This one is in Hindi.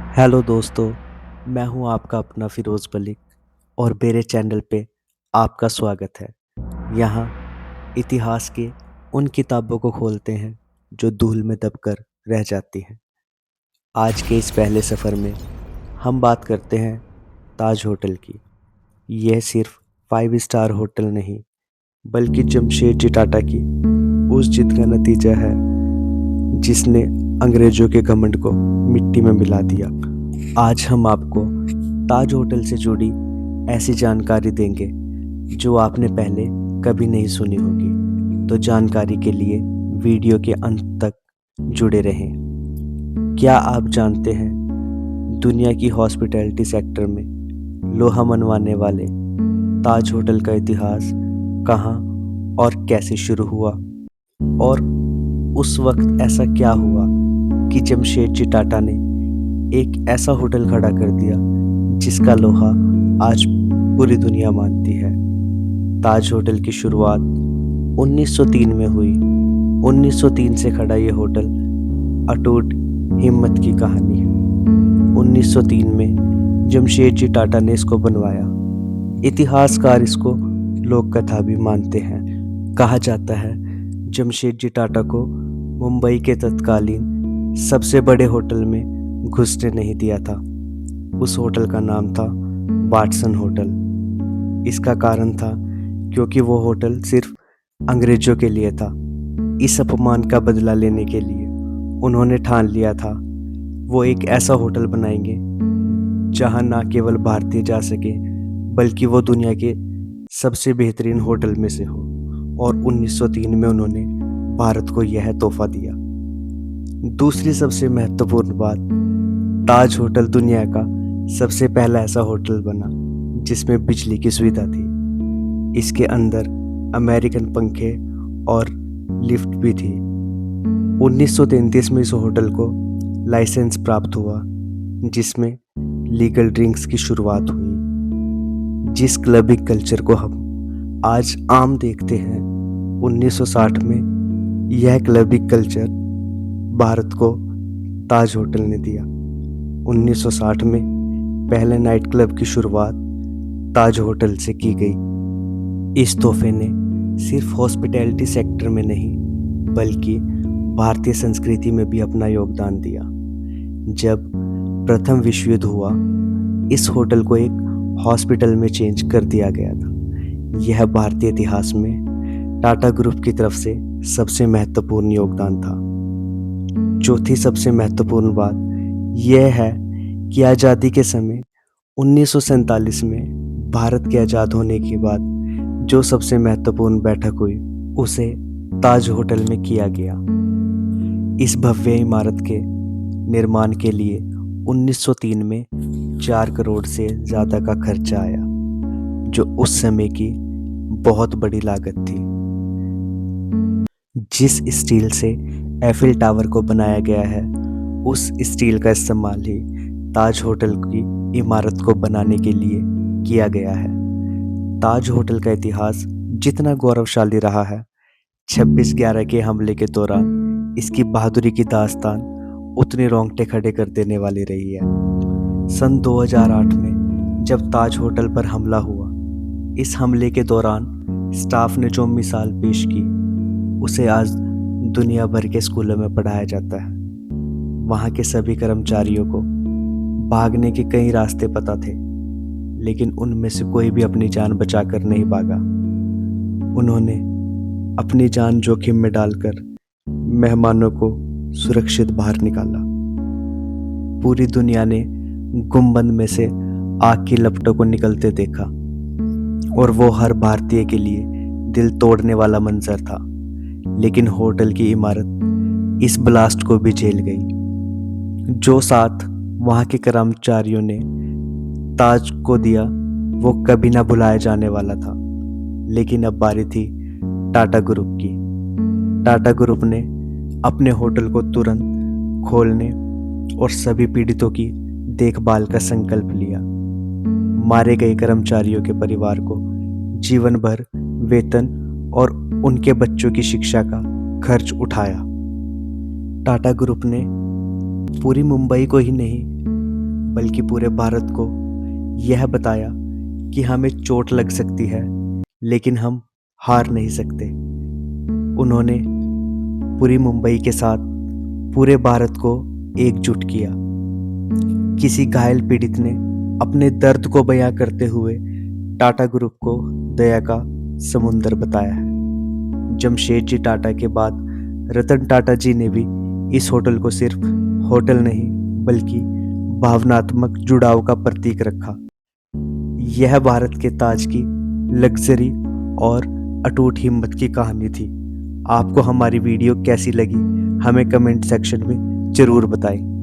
हेलो दोस्तों, मैं हूं आपका अपना फिरोज़ मलिक और मेरे चैनल पे आपका स्वागत है। यहाँ इतिहास के उन किताबों को खोलते हैं जो धूल में दबकर रह जाती हैं। आज के इस पहले सफ़र में हम बात करते हैं ताज होटल की। यह सिर्फ 5 स्टार होटल नहीं, बल्कि जमशेदजी टाटा की उस जिद का नतीजा है जिसने अंग्रेजों के घमंड को मिट्टी में मिला दिया। आज हम आपको ताज होटल से जुड़ी ऐसी जानकारी देंगे जो आपने पहले कभी नहीं सुनी होगी। तो जानकारी के लिए वीडियो के अंत तक जुड़े रहें। क्या आप जानते हैं दुनिया की हॉस्पिटैलिटी सेक्टर में लोहा मनवाने वाले ताज होटल का इतिहास कहाँ और कैसे शुरू हुआ, और उस वक्त ऐसा क्या हुआ कि जमशेदजी टाटा ने एक ऐसा होटल खड़ा कर दिया जिसका लोहा आज पूरी दुनिया मानती है। ताज होटल की शुरुआत 1903 में हुई। 1903 से खड़ा ये होटल अटूट हिम्मत की कहानी है। 1903 में जमशेदजी टाटा ने इसको बनवाया। इतिहासकार इसको लोक कथा भी मानते हैं। कहा जाता है जमशेदजी टाटा को मुंबई के तत्कालीन सबसे बड़े होटल में घुसने नहीं दिया था। उस होटल का नाम था वाटसन होटल। इसका कारण था क्योंकि वो होटल सिर्फ अंग्रेजों के लिए था। इस अपमान का बदला लेने के लिए उन्होंने ठान लिया था वो एक ऐसा होटल बनाएंगे जहां ना केवल भारतीय जा सके, बल्कि वो दुनिया के सबसे बेहतरीन होटल में से हो। और 1903 में उन्होंने भारत को यह तोहफा दिया। दूसरी सबसे महत्वपूर्ण बात, ताज होटल दुनिया का सबसे पहला ऐसा होटल बना जिसमें बिजली की सुविधा थी। इसके अंदर अमेरिकन पंखे और लिफ्ट भी थी। 1933 में इस होटल को लाइसेंस प्राप्त हुआ जिसमें लीगल ड्रिंक्स की शुरुआत हुई। जिस क्लबिंग कल्चर को हम आज आम देखते हैं, 1960 में यह क्लबिंग कल्चर भारत को ताज होटल ने दिया। 1960 में पहले नाइट क्लब की शुरुआत ताज होटल से की गई। इस तोहफे ने सिर्फ हॉस्पिटैलिटी सेक्टर में नहीं, बल्कि भारतीय संस्कृति में भी अपना योगदान दिया। जब प्रथम विश्व युद्ध हुआ, इस होटल को एक हॉस्पिटल में चेंज कर दिया गया था। यह भारतीय इतिहास में टाटा ग्रुप की तरफ से सबसे महत्वपूर्ण योगदान था। चौथी सबसे महत्वपूर्ण बात यह है कि आज़ादी के समय 1947 में भारत के आज़ाद होने के बाद जो सबसे महत्वपूर्ण बैठक हुई उसे ताज होटल में किया गया। इस भव्य इमारत के निर्माण के लिए 1903 में 4 करोड़ से ज़्यादा का खर्चा आया, जो उस समय की बहुत बड़ी लागत थी। जिस स्टील से एफिल टावर को बनाया गया है, उस स्टील का इस्तेमाल ही ताज होटल की इमारत को बनाने के लिए किया गया है। ताज होटल का इतिहास जितना गौरवशाली रहा है, 26/11 के हमले के दौरान इसकी बहादुरी की दास्तान उतने रोंगटे खड़े कर देने वाली रही है। सन 2008 में जब ताज होटल पर हमला हुआ, इस हमले के दौरान स्टाफ ने जो मिसाल पेश की उसे आज दुनिया भर के स्कूलों में पढ़ाया जाता है। वहाँ के सभी कर्मचारियों को भागने के कई रास्ते पता थे, लेकिन उनमें से कोई भी अपनी जान बचाकर नहीं भागा। उन्होंने अपनी जान जोखिम में डालकर मेहमानों को सुरक्षित बाहर निकाला। पूरी दुनिया ने गुंबद में से आग की लपटों को निकलते देखा, और वो हर भारतीय के लिए दिल तोड़ने वाला मंजर था। लेकिन होटल की इमारत इस ब्लास्ट को भी झेल गई। जो साथ वहाँ के कर्मचारियों ने ताज को दिया वो कभी ना भुलाया जाने वाला था। लेकिन अब बारी थी टाटा ग्रुप की। टाटा ग्रुप ने अपने होटल को तुरंत खोलने और सभी पीड़ितों की देखभाल का संकल्प लिया। मारे गए कर्मचारियों के परिवार को जीवन भर वेतन और उनके बच्चों की शिक्षा का खर्च उठाया। टाटा ग्रुप ने पूरी मुंबई को ही नहीं, बल्कि पूरे भारत को यह बताया कि हमें चोट लग सकती है, लेकिन हम हार नहीं सकते। उन्होंने पूरी मुंबई के साथ पूरे भारत को एकजुट किया। किसी घायल पीड़ित ने अपने दर्द को बयां करते हुए टाटा ग्रुप को दया का समुंदर बताया है। जमशेदजी टाटा के बाद रतन टाटा जी ने भी इस होटल को सिर्फ होटल नहीं बल्कि भावनात्मक जुड़ाव का प्रतीक रखा। यह भारत के ताज की लग्जरी और अटूट हिम्मत की कहानी थी। आपको हमारी वीडियो कैसी लगी हमें कमेंट सेक्शन में ज़रूर बताएं।